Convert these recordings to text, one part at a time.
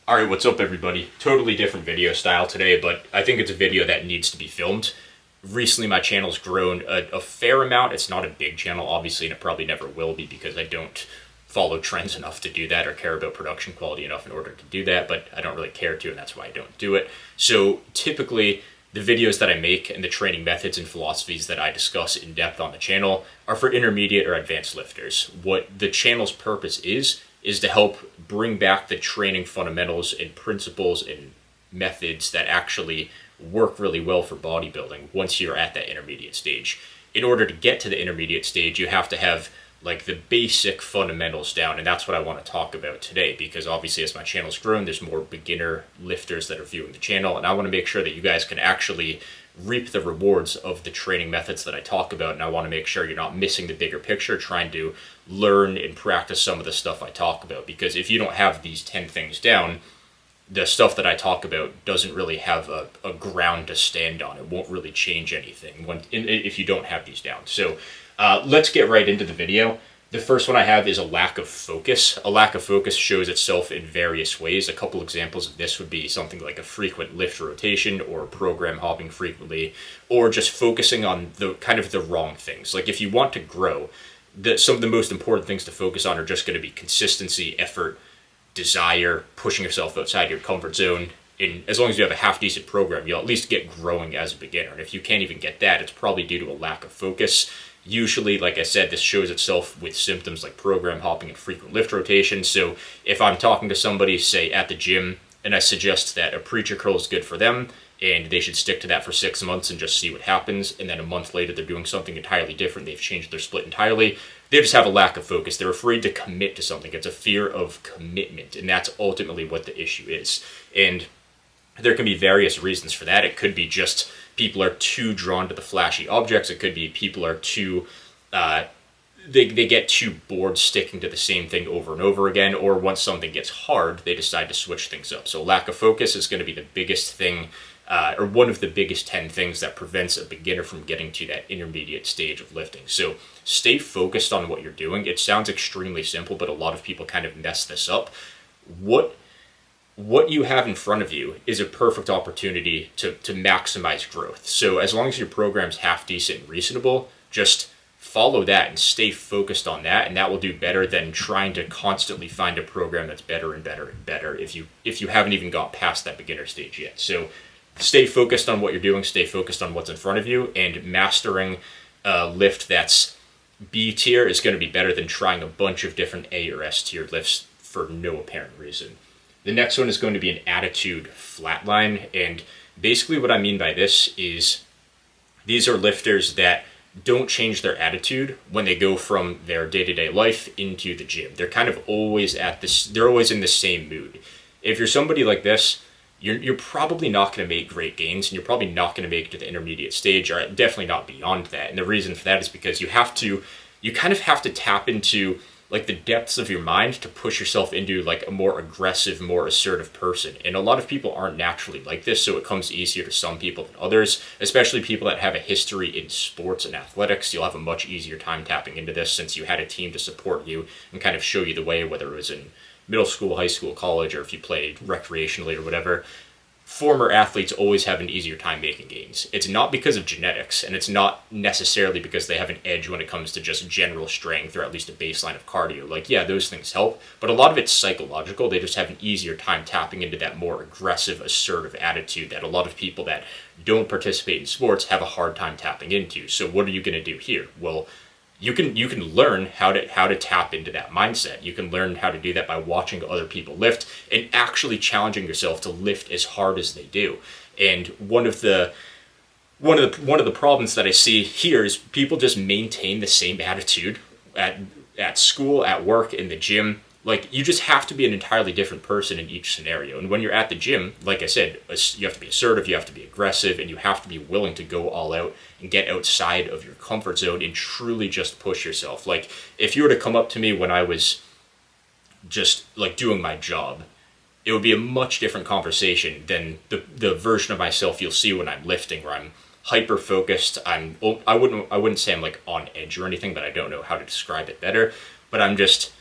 Alright, what's up everybody? Totally different video style today, but I think it's a video that needs to be filmed. Recently my channel's grown a fair amount. It's not a big channel, obviously, and it probably never will be because I don't follow trends enough to do that or care about production quality enough in order to do that, but I don't really care to, and that's why I don't do it. So typically, the videos that I make and the training methods and philosophies that I discuss in depth on the channel are for intermediate or advanced lifters. What the channel's purpose is to help bring back the training fundamentals and principles and methods that actually work really well for bodybuilding once you're at that intermediate stage. In order to get to the intermediate stage, you have to have like the basic fundamentals down, and that's what I want to talk about today, because obviously as my channel's grown, there's more beginner lifters that are viewing the channel, and I want to make sure that you guys can actually reap the rewards of the training methods that I talk about, and I want to make sure you're not missing the bigger picture trying to learn and practice some of the stuff I talk about, because if you don't have these 10 things down, the stuff that I talk about doesn't really have a ground to stand on. It won't really change anything if you don't have these down. So let's get right into the video. The first one I have is a lack of focus. A lack of focus shows itself in various ways. A couple examples of this would be something like a frequent lift rotation or program hopping frequently, or just focusing on the kind of the wrong things. Like if you want to grow, some of the most important things to focus on are just going to be consistency, effort, desire, pushing yourself outside your comfort zone. And as long as you have a half-decent program, you'll at least get growing as a beginner. And if you can't even get that, it's probably due to a lack of focus. Usually, like I said, this shows itself with symptoms like program hopping and frequent lift rotation. So if I'm talking to somebody, say at the gym, and I suggest that a preacher curl is good for them, and they should stick to that for 6 months and just see what happens, and then a month later they're doing something entirely different, they've changed their split entirely, they just have a lack of focus. They're afraid to commit to something. It's a fear of commitment, and that's ultimately what the issue is. And there can be various reasons for that. It could be just people are too drawn to the flashy objects. It could be people are too, they get too bored sticking to the same thing over and over again, or once something gets hard, they decide to switch things up. So lack of focus is going to be the biggest thing, or one of the biggest 10 things that prevents a beginner from getting to that intermediate stage of lifting. So stay focused on what you're doing. It sounds extremely simple, but a lot of people kind of mess this up. What you have in front of you is a perfect opportunity to maximize growth. So as long as your program's half decent and reasonable, just follow that and stay focused on that, and that will do better than trying to constantly find a program that's better and better and better if you haven't even got past that beginner stage yet. So stay focused on what you're doing, stay focused on what's in front of you, and mastering a lift that's B tier is going to be better than trying a bunch of different A or S tier lifts for no apparent reason. The next one is going to be an attitude flatline, and basically what I mean by this is these are lifters that don't change their attitude when they go from their day-to-day life into the gym. They're kind of always they're always in the same mood. If you're somebody like this, you're probably not going to make great gains, and you're probably not going to make it to the intermediate stage, or definitely not beyond that. And the reason for that is because you kind of have to tap into like the depths of your mind to push yourself into like a more aggressive, more assertive person. And a lot of people aren't naturally like this, so it comes easier to some people than others, especially people that have a history in sports and athletics. You'll have a much easier time tapping into this since you had a team to support you and kind of show you the way, whether it was in middle school, high school, college, or if you played recreationally or whatever. Former athletes always have an easier time making gains. It's not because of genetics, and it's not necessarily because they have an edge when it comes to just general strength or at least a baseline of cardio. Like, yeah, those things help, but a lot of it's psychological. They just have an easier time tapping into that more aggressive, assertive attitude that a lot of people that don't participate in sports have a hard time tapping into. So what are you going to do here? Well, you can learn how to tap into that mindset. You can learn how to do that by watching other people lift and actually challenging yourself to lift as hard as they do. And one of the problems that I see here is people just maintain the same attitude at school, at work, in the gym. Like, you just have to be an entirely different person in each scenario. And when you're at the gym, like I said, you have to be assertive, you have to be aggressive, and you have to be willing to go all out and get outside of your comfort zone and truly just push yourself. Like, if you were to come up to me when I was just, like, doing my job, it would be a much different conversation than the version of myself you'll see when I'm lifting, where I'm hyper-focused. I wouldn't say I'm, like, on edge or anything, but I don't know how to describe it better. But I'm just,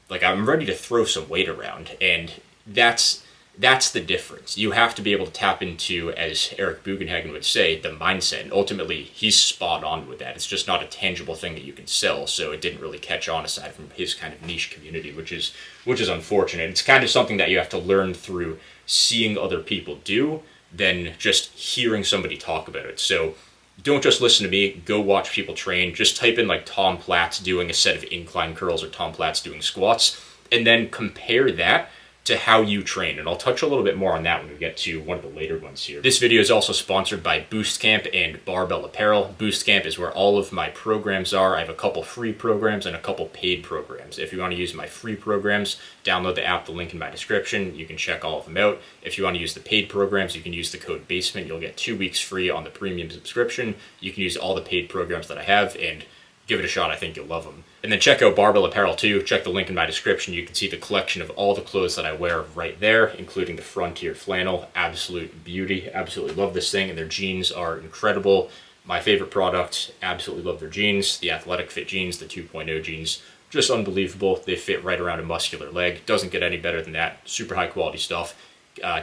like, I'm ready to throw some weight around, and that's That's the difference. You have to be able to tap into, as Eric Bugenhagen would say, the mindset. And ultimately, he's spot on with that. It's just not a tangible thing that you can sell, so it didn't really catch on aside from his kind of niche community, which is unfortunate. It's kind of something that you have to learn through seeing other people do than just hearing somebody talk about it. So don't just listen to me, go watch people train. Just type in like Tom Platz doing a set of incline curls or Tom Platz doing squats, and then compare that to how you train. And I'll touch a little bit more on that when we get to one of the later ones here. This video is also sponsored by Boost Camp and Barbell Apparel. Boost Camp is where all of my programs are. I have a couple free programs and a couple paid programs. If you want to use my free programs, download the app, the link in my description. You can check all of them out. If you want to use the paid programs, you can use the code BASEMENT. You'll get 2 weeks free on the premium subscription. You can use all the paid programs that I have, and give it a shot. I think you'll love them. And then check out Barbell Apparel too. Check the link in my description. You can see the collection of all the clothes that I wear right there, including the Frontier flannel. Absolute beauty. Absolutely love this thing, and their jeans are incredible. My favorite product. Absolutely love their jeans. The Athletic Fit jeans, the 2.0 jeans, just unbelievable. They fit right around a muscular leg. Doesn't get any better than that. Super high quality stuff.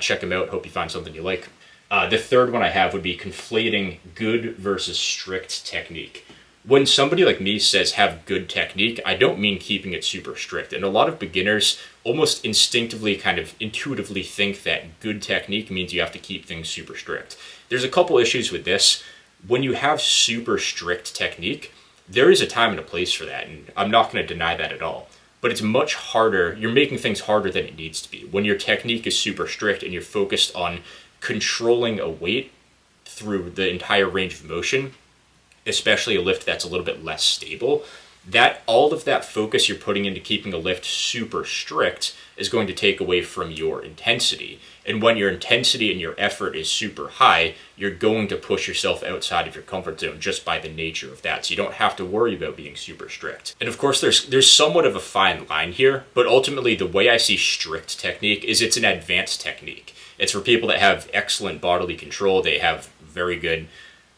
Check them out. Hope you find something you like. The third one I have would be conflating good versus strict technique. When somebody like me says have good technique, I don't mean keeping it super strict. And a lot of beginners almost instinctively, kind of intuitively think that good technique means you have to keep things super strict. There's a couple issues with this. When you have super strict technique, there is a time and a place for that, and I'm not going to deny that at all. But it's much harder. You're making things harder than it needs to be. When your technique is super strict and you're focused on controlling a weight through the entire range of motion, especially a lift that's a little bit less stable, that all of that focus you're putting into keeping a lift super strict is going to take away from your intensity. And when your intensity and your effort is super high, you're going to push yourself outside of your comfort zone just by the nature of that. So you don't have to worry about being super strict. And of course, there's somewhat of a fine line here, but ultimately the way I see strict technique is it's an advanced technique. It's for people that have excellent bodily control. They have very good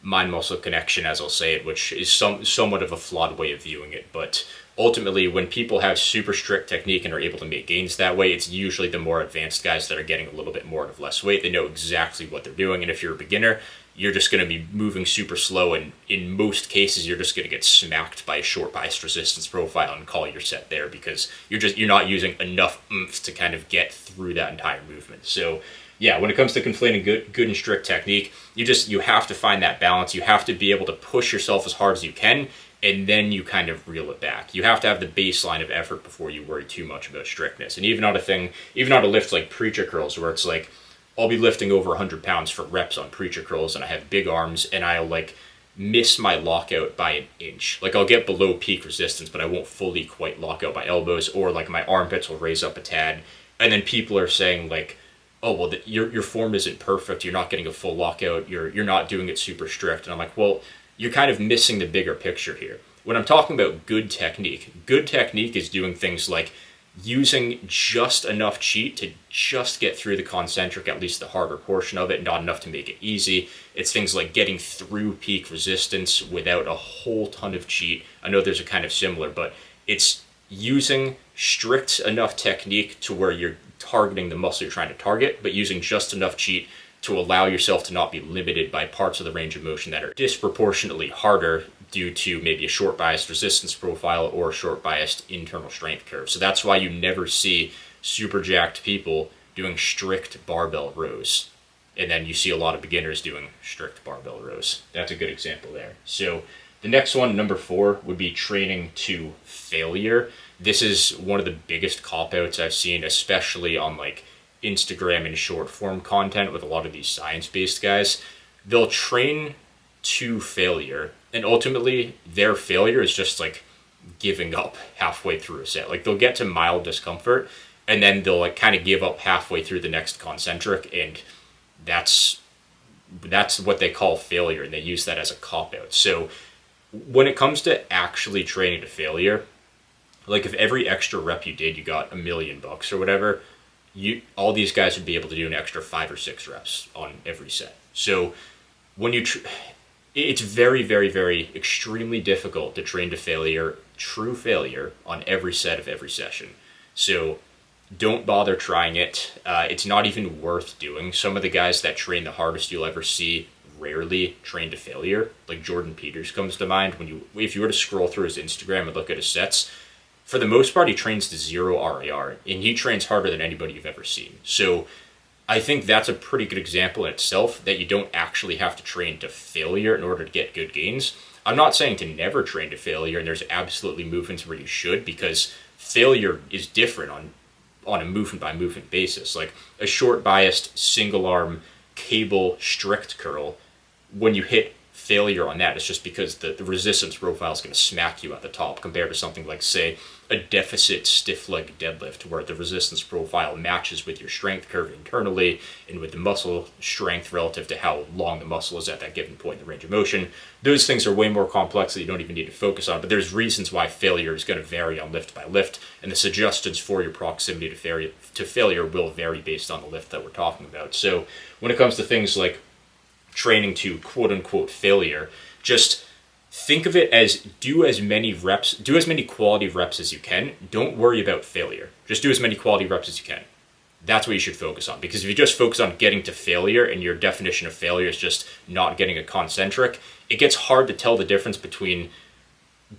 mind-muscle connection, as I'll say it, which is somewhat of a flawed way of viewing it. But ultimately, when people have super strict technique and are able to make gains that way, it's usually the more advanced guys that are getting a little bit more out of less weight. They know exactly what they're doing, and if you're a beginner, you're just going to be moving super slow, and in most cases, you're just going to get smacked by a short bias resistance profile and call your set there because you're not using enough oomph to kind of get through that entire movement. So yeah, when it comes to conflating good and strict technique, you have to find that balance. You have to be able to push yourself as hard as you can, and then you kind of reel it back. You have to have the baseline of effort before you worry too much about strictness. And even on a lift like preacher curls, where it's like, I'll be lifting over 100 pounds for reps on preacher curls, and I have big arms, and I'll like miss my lockout by an inch. Like I'll get below peak resistance, but I won't fully quite lock out my elbows, or like my armpits will raise up a tad. And then people are saying like, oh, well, your form isn't perfect. You're not getting a full lockout. You're not doing it super strict. And I'm like, well, you're kind of missing the bigger picture here. When I'm talking about good technique is doing things like using just enough cheat to just get through the concentric, at least the harder portion of it, not enough to make it easy. It's things like getting through peak resistance without a whole ton of cheat. I know there's a kind of similar, but it's using strict enough technique to where you're targeting the muscle you're trying to target, but using just enough cheat to allow yourself to not be limited by parts of the range of motion that are disproportionately harder due to maybe a short biased resistance profile or a short biased internal strength curve. So that's why you never see super jacked people doing strict barbell rows. And then you see a lot of beginners doing strict barbell rows. That's a good example there. So the next one, number 4, would be training to failure. This is one of the biggest cop-outs I've seen, especially on like Instagram and short form content with a lot of these science-based guys. They'll train to failure, and ultimately their failure is just like giving up halfway through a set. Like they'll get to mild discomfort, and then they'll like kind of give up halfway through the next concentric, and that's what they call failure, and they use that as a cop-out. So when it comes to actually training to failure, like if every extra rep you did, you got $1 million or whatever, all these guys would be able to do an extra 5 or 6 reps on every set. So when it's very, very, very extremely difficult to train to failure, true failure, on every set of every session. So don't bother trying it. It's not even worth doing. Some of the guys that train the hardest you'll ever see rarely train to failure. Like Jordan Peters comes to mind. If you were to scroll through his Instagram and look at his sets, for the most part, he trains to 0 RAR, and he trains harder than anybody you've ever seen. So I think that's a pretty good example in itself, that you don't actually have to train to failure in order to get good gains. I'm not saying to never train to failure, and there's absolutely movements where you should, because failure is different on a movement by movement basis. Like a short biased single arm cable strict curl, when you hit failure on that, it's just because the resistance profile is going to smack you at the top, compared to something like, say, a deficit stiff leg deadlift, where the resistance profile matches with your strength curve internally and with the muscle strength relative to how long the muscle is at that given point in the range of motion. Those things are way more complex that you don't even need to focus on, but there's reasons why failure is going to vary on lift by lift, and the suggestions for your proximity to failure will vary based on the lift that we're talking about. So when it comes to things like training to quote-unquote failure, just think of it as do as many quality reps as you can. Don't worry about failure. Just do as many quality reps as you can. That's what you should focus on, because if you just focus on getting to failure and your definition of failure is just not getting a concentric, it gets hard to tell the difference between,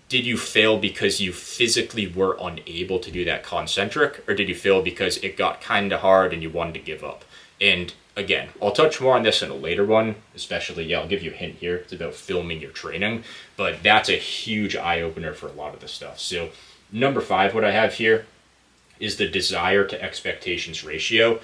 did you fail because you physically were unable to do that concentric, or did you fail because it got kind of hard and you wanted to give up? And again, I'll touch more on this in a later one, especially, I'll give you a hint here. It's about filming your training, but that's a huge eye-opener for a lot of this stuff. So number 5, what I have here is the desire to expectations ratio.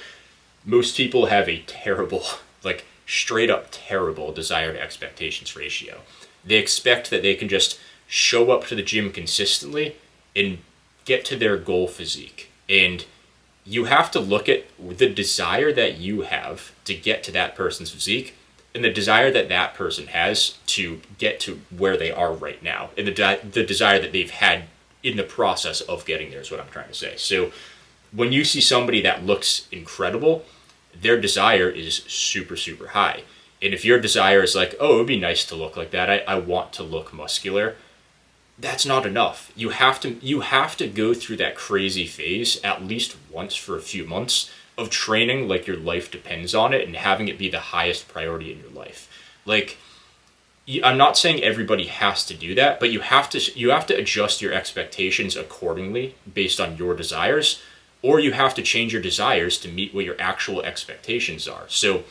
Most people have a terrible, like straight up terrible desire to expectations ratio. They expect that they can just show up to the gym consistently and get to their goal physique. And you have to look at the desire that you have to get to that person's physique and the desire that that person has to get to where they are right now, and the desire that they've had in the process of getting there is what I'm trying to say. So when you see somebody that looks incredible, their desire is super, super high. And if your desire is like, oh, it would be nice to look like that, I want to look muscular, that's not enough. You have to go through that crazy phase at least once for a few months of training like your life depends on it, and having it be the highest priority in your life. Like, I'm not saying everybody has to do that, but you have to adjust your expectations accordingly based on your desires, or you have to change your desires to meet what your actual expectations are. So,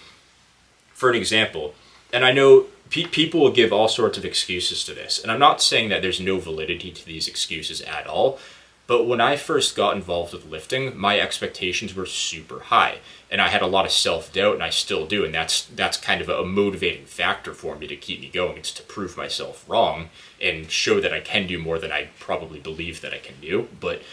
for an example, and I know people will give all sorts of excuses to this, and I'm not saying that there's no validity to these excuses at all, but when I first got involved with lifting, my expectations were super high, and I had a lot of self-doubt, and I still do, and that's kind of a motivating factor for me to keep me going. It's to prove myself wrong and show that I can do more than I probably believe that I can do. But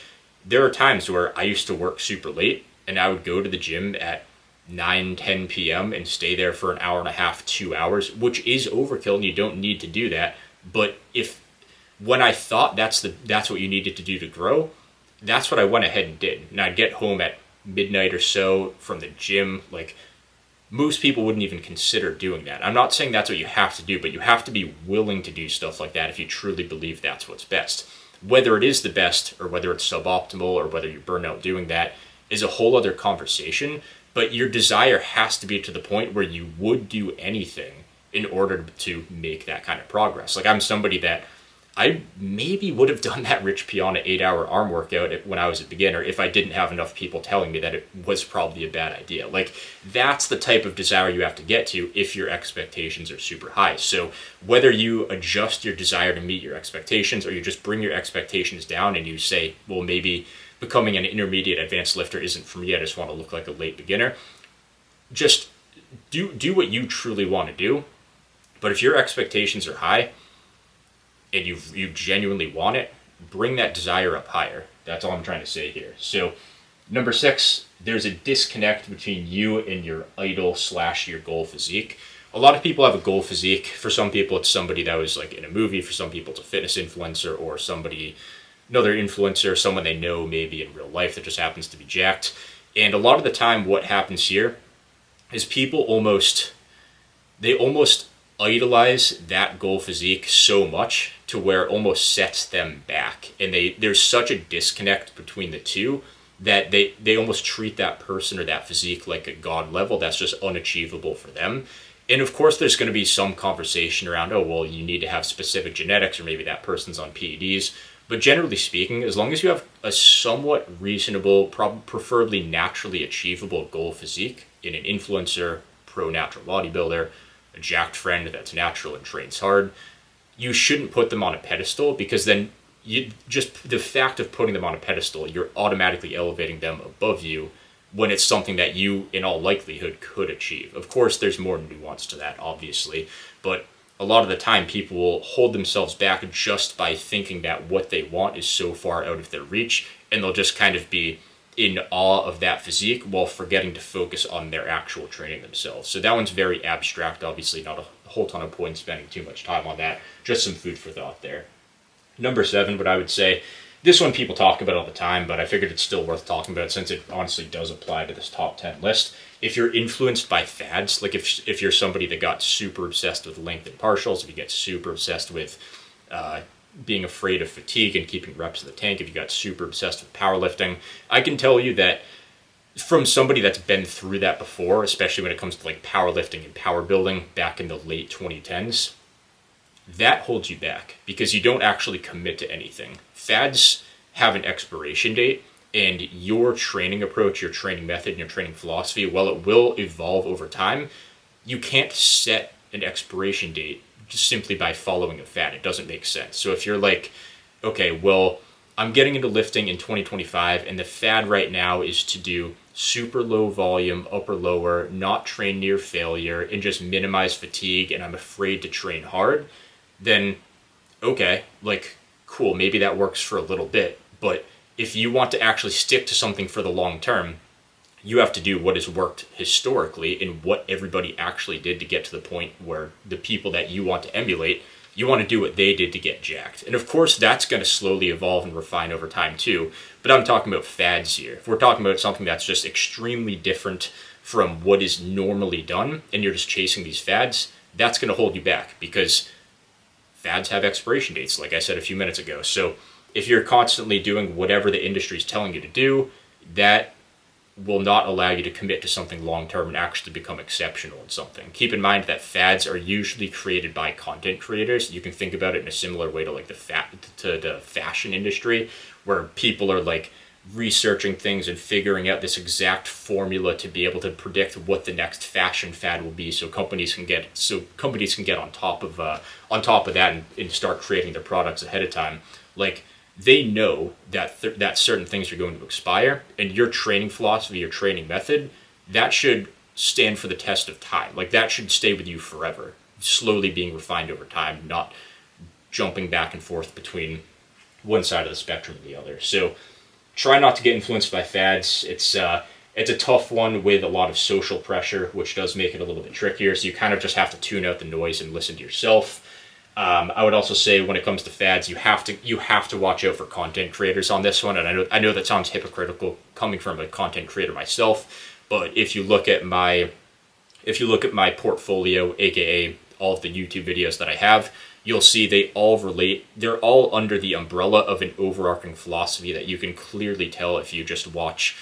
there are times where I used to work super late, and I would go to the gym at 9-10 p.m. and stay there for an hour and a half, 2 hours, which is overkill, and you don't need to do that. But when I thought that's what you needed to do to grow, that's what I went ahead and did. And I'd get home at midnight or so from the gym. Like, most people wouldn't even consider doing that. I'm not saying that's what you have to do, but you have to be willing to do stuff like that if you truly believe that's what's best. Whether it is the best or whether it's suboptimal or whether you burn out doing that is a whole other conversation. But your desire has to be to the point where you would do anything in order to make that kind of progress. Like, I'm somebody that I maybe would have done that Rich Piana 8-hour arm workout when I was a beginner if I didn't have enough people telling me that it was probably a bad idea. Like, that's the type of desire you have to get to if your expectations are super high. So whether you adjust your desire to meet your expectations, or you just bring your expectations down and you say, well, maybe becoming an intermediate advanced lifter isn't for me, I just want to look like a late beginner. Just do what you truly want to do. But if your expectations are high and you genuinely want it, bring that desire up higher. That's all I'm trying to say here. So number 6, there's a disconnect between you and your idol / your goal physique. A lot of people have a goal physique. For some people, it's somebody that was like in a movie. For some people, it's a fitness influencer or another influencer, someone they know maybe in real life that just happens to be jacked. And a lot of the time what happens here is people almost idolize that goal physique so much to where it almost sets them back. And there's such a disconnect between the two that they almost treat that person or that physique like a god level that's just unachievable for them. And of course, there's going to be some conversation around, oh, well, you need to have specific genetics, or maybe that person's on PEDs. But generally speaking, as long as you have a somewhat reasonable, preferably naturally achievable goal physique in an influencer, pro natural bodybuilder, a jacked friend that's natural and trains hard, you shouldn't put them on a pedestal, because then you just, the fact of putting them on a pedestal, you're automatically elevating them above you when it's something that you, in all likelihood, could achieve. Of course, there's more nuance to that, obviously, but a lot of the time people will hold themselves back just by thinking that what they want is so far out of their reach, and they'll just kind of be in awe of that physique while forgetting to focus on their actual training themselves. So that one's very abstract, obviously not a whole ton of point spending too much time on that, just some food for thought there. Number 7, what I would say, this one people talk about all the time, but I figured it's still worth talking about since it honestly does apply to this top 10 list. If you're influenced by fads, like if you're somebody that got super obsessed with length and partials, if you get super obsessed with being afraid of fatigue and keeping reps in the tank, if you got super obsessed with powerlifting, I can tell you that from somebody that's been through that before, especially when it comes to like powerlifting and power building back in the late 2010s, that holds you back because you don't actually commit to anything. Fads have an expiration date, and your training approach, your training method, and your training philosophy, while it will evolve over time, you can't set an expiration date just simply by following a fad. It doesn't make sense. So if you're like, okay, well, I'm getting into lifting in 2025, and the fad right now is to do super low volume, upper lower, not train near failure, and just minimize fatigue, and I'm afraid to train hard, then okay, like, cool, maybe that works for a little bit, but if you want to actually stick to something for the long term, you have to do what has worked historically and what everybody actually did to get to the point where the people that you want to emulate, you want to do what they did to get jacked. And of course, that's going to slowly evolve and refine over time too, but I'm talking about fads here. If we're talking about something that's just extremely different from what is normally done, and you're just chasing these fads, that's going to hold you back because fads have expiration dates, like I said a few minutes ago. So if you're constantly doing whatever the industry is telling you to do, that will not allow you to commit to something long-term and actually become exceptional in something. Keep in mind that fads are usually created by content creators. You can think about it in a similar way to like the fashion industry, where people are like researching things and figuring out this exact formula to be able to predict what the next fashion fad will be, so companies can get on top of that and start creating their products ahead of time. Like, they know that that certain things are going to expire, and your training philosophy, your training method, that should stand for the test of time. Like, that should stay with you forever, slowly being refined over time, not jumping back and forth between one side of the spectrum and the other. So try not to get influenced by fads. It's a tough one with a lot of social pressure, which does make it a little bit trickier. So you kind of just have to tune out the noise and listen to yourself. I would also say when it comes to fads, you have to watch out for content creators on this one. And I know that sounds hypocritical coming from a content creator myself, but if you look at my portfolio, aka all of the YouTube videos that I have, you'll see they all relate. They're all under the umbrella of an overarching philosophy that you can clearly tell if you just watch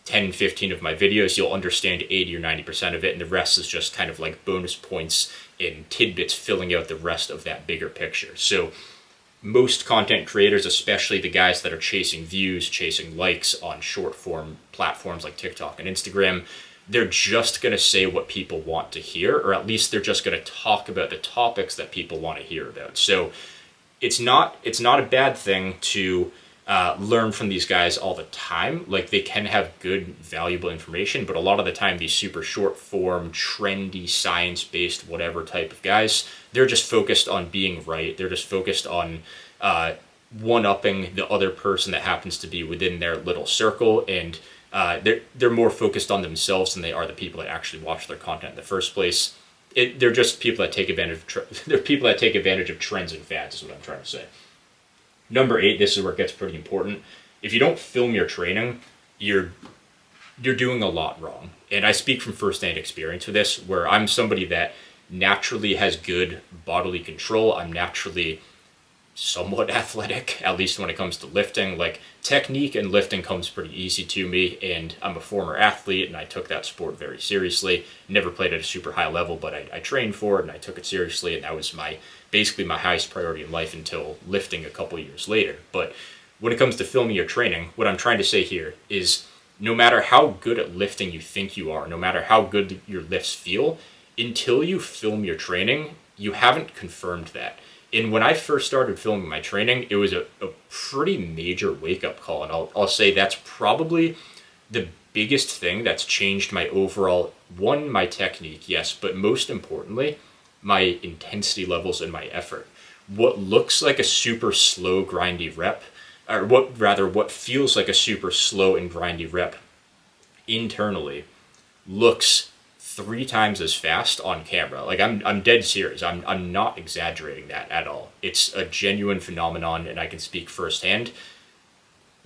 10, 15 of my videos. You'll understand 80 or 90% of it, and the rest is just kind of like bonus points and tidbits filling out the rest of that bigger picture. So most content creators, especially the guys that are chasing views, chasing likes on short form platforms like TikTok and Instagram, they're just going to say what people want to hear, or at least they're just going to talk about the topics that people want to hear about. So it's not a bad thing to learn from these guys all the time. Like, they can have good, valuable information, but a lot of the time these super short form, trendy, science-based, whatever type of guys, they're just focused on being right. They're just focused on one-upping the other person that happens to be within their little circle, and they're more focused on themselves than they are the people that actually watch their content in the first place. They're just people that take advantage of trends and fads, is what I'm trying to say. Number 8, this is where it gets pretty important. If you don't film your training, you're doing a lot wrong. And I speak from firsthand experience with this, where I'm somebody that naturally has good bodily control. I'm naturally somewhat athletic, at least when it comes to lifting. Like, technique and lifting comes pretty easy to me, and I'm a former athlete and I took that sport very seriously. Never played at a super high level, but I trained for it and I took it seriously, and that was basically my highest priority in life until lifting a couple years later. But when it comes to filming your training, what I'm trying to say here is, no matter how good at lifting you think you are, no matter how good your lifts feel, until you film your training, you haven't confirmed that. And when I first started filming my training, it was a pretty major wake-up call. And I'll say that's probably the biggest thing that's changed my overall, my technique, yes, but most importantly, my intensity levels and my effort. What looks like a super slow, grindy rep, or what feels like a super slow and grindy rep internally, looks 3 times as fast on camera. Like, I'm dead serious. I'm not exaggerating that at all. It's a genuine phenomenon, and I can speak firsthand.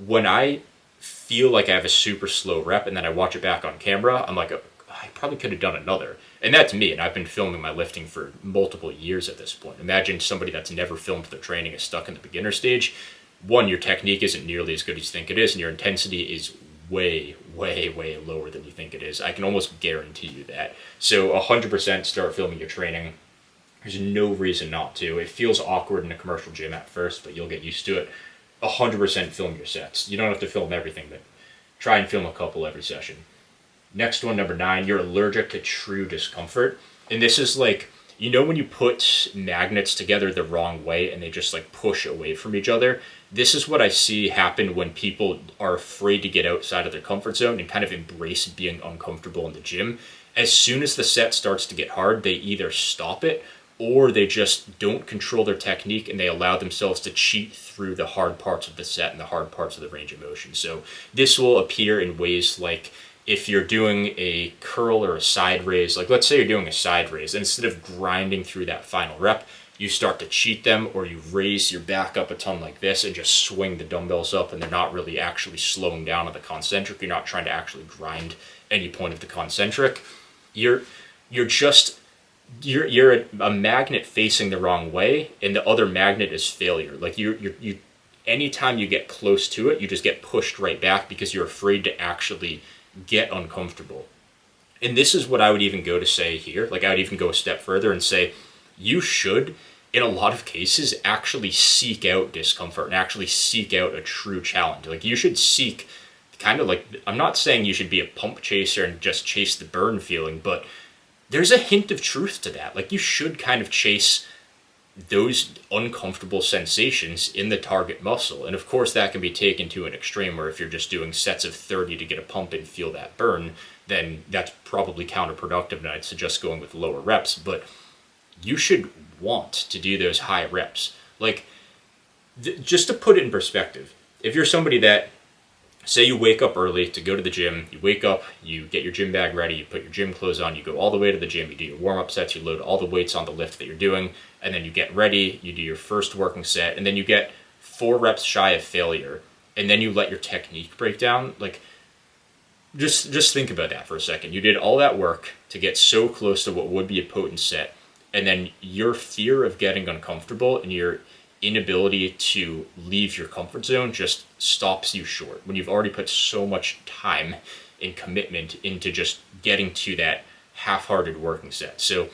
When I feel like I have a super slow rep and then I watch it back on camera, I'm like, I probably could have done another. And that's me, and I've been filming my lifting for multiple years at this point. Imagine somebody that's never filmed their training is stuck in the beginner stage. One, your technique isn't nearly as good as you think it is, and your intensity is way, way, way lower than you think it is. I can almost guarantee you that. So 100% start filming your training. There's no reason not to. It feels awkward in a commercial gym at first, but you'll get used to it. 100% film your sets. You don't have to film everything, but try and film a couple every session. Next one, number 9, you're allergic to true discomfort. And this is like, you know when you put magnets together the wrong way and they just like push away from each other? This is what I see happen when people are afraid to get outside of their comfort zone and kind of embrace being uncomfortable in the gym. As soon as the set starts to get hard, they either stop it or they just don't control their technique and they allow themselves to cheat through the hard parts of the set and the hard parts of the range of motion. So this will appear in ways like, if you're doing a curl or a side raise, like let's say you're doing a side raise, and instead of grinding through that final rep, you start to cheat them, or you raise your back up a ton like this and just swing the dumbbells up, and they're not really actually slowing down on the concentric. You're not trying to actually grind any point of the concentric. You're a magnet facing the wrong way, and the other magnet is failure. Like you anytime you get close to it, you just get pushed right back because you're afraid to actually get uncomfortable. And this is what I would even go to say here. Like, I would even go a step further and say, you should, in a lot of cases, actually seek out discomfort and actually seek out a true challenge. Like, you should seek kind of like, I'm not saying you should be a pump chaser and just chase the burn feeling, but there's a hint of truth to that. Like, you should kind of chase those uncomfortable sensations in the target muscle. And of course that can be taken to an extreme where if you're just doing sets of 30 to get a pump and feel that burn, then that's probably counterproductive, and I'd suggest going with lower reps. But you should want to do those high reps. Like, just to put it in perspective, if you're somebody that, say you wake up early to go to the gym, you wake up, you get your gym bag ready, you put your gym clothes on, you go all the way to the gym, you do your warm-up sets, you load all the weights on the lift that you're doing, and then you get ready, you do your first working set, and then you get 4 reps shy of failure, and then you let your technique break down. Like, just think about that for a second. You did all that work to get so close to what would be a potent set, and then your fear of getting uncomfortable and your inability to leave your comfort zone just stops you short when you've already put so much time and commitment into just getting to that half-hearted working set. So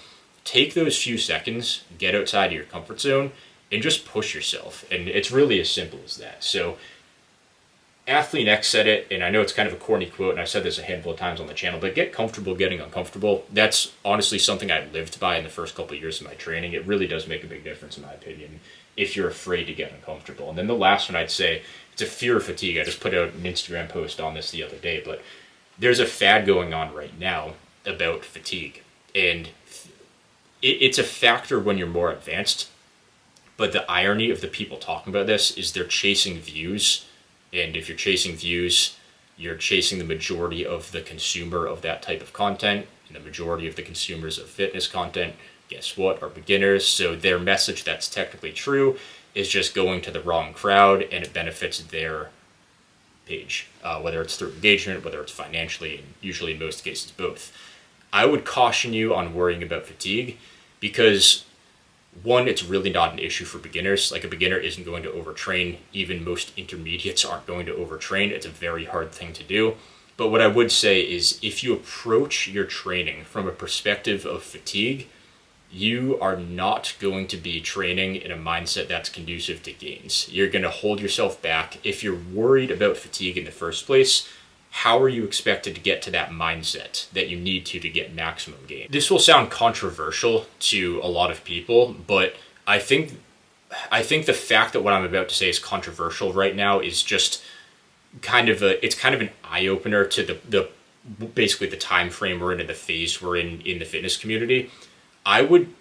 take those few seconds, get outside of your comfort zone, and just push yourself. And it's really as simple as that. So Athlete X said it, and I know it's kind of a corny quote, and I've said this a handful of times on the channel, but get comfortable getting uncomfortable. That's honestly something I lived by in the first couple of years of my training. It really does make a big difference, in my opinion, if you're afraid to get uncomfortable. And then the last one I'd say, it's a fear of fatigue. I just put out an Instagram post on this the other day, but there's a fad going on right now about fatigue. And it's a factor when you're more advanced, but the irony of the people talking about this is they're chasing views. And if you're chasing views, you're chasing the majority of the consumer of that type of content, and the majority of the consumers of fitness content, guess what, are beginners. So their message that's technically true is just going to the wrong crowd, and it benefits their page, whether it's through engagement, whether it's financially, and usually in most cases both. I would caution you on worrying about fatigue, because One, it's really not an issue for beginners. Like, a beginner isn't going to overtrain. Even most intermediates aren't going to overtrain. It's a very hard thing to do. But what I would say is, if you approach your training from a perspective of fatigue, you are not going to be training in a mindset that's conducive to gains. You're going to hold yourself back. If you're worried about fatigue in the first place, how are you expected to get to that mindset that you need to get maximum gain? This will sound controversial to a lot of people, but I think the fact that what I'm about to say is controversial right now is just it's kind of an eye-opener to the basically the time frame we're in and the phase we're in the fitness community. I would,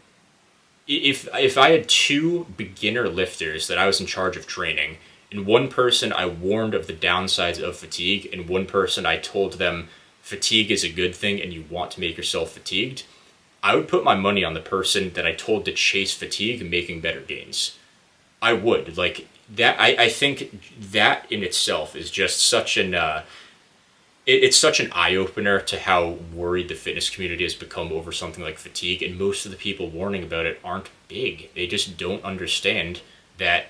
if I had two beginner lifters that I was in charge of training, and one person I warned of the downsides of fatigue, and one person I told them fatigue is a good thing and you want to make yourself fatigued, I would put my money on the person that I told to chase fatigue and making better gains. I would. Like, that, I think that in itself is just such an it's such an eye-opener to how worried the fitness community has become over something like fatigue, and most of the people warning about it aren't big. They just don't understand that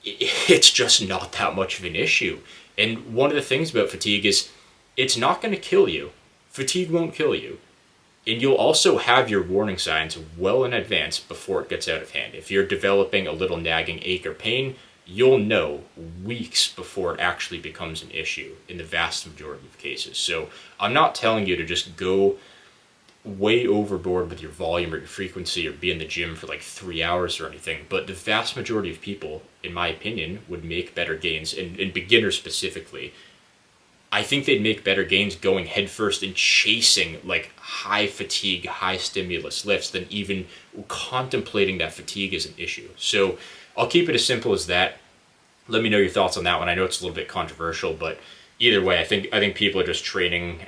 it's just not that much of an issue. And one of the things about fatigue is it's not going to kill you. Fatigue won't kill you. And you'll also have your warning signs well in advance before it gets out of hand. If you're developing a little nagging ache or pain, you'll know weeks before it actually becomes an issue in the vast majority of cases. So I'm not telling you to just go way overboard with your volume or your frequency or be in the gym for like 3 hours or anything, but the vast majority of people, in my opinion, would make better gains, and beginners specifically. I think they'd make better gains going headfirst and chasing like high fatigue, high stimulus lifts than even contemplating that fatigue is an issue. So I'll keep it as simple as that. Let me know your thoughts on that one. I know it's a little bit controversial, but either way, I think people are just training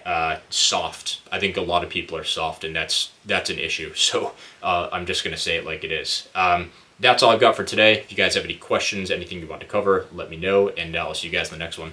soft. I think a lot of people are soft, and that's an issue. So I'm just going to say it like it is. That's all I've got for today. If you guys have any questions, anything you want to cover, let me know, and I'll see you guys in the next one.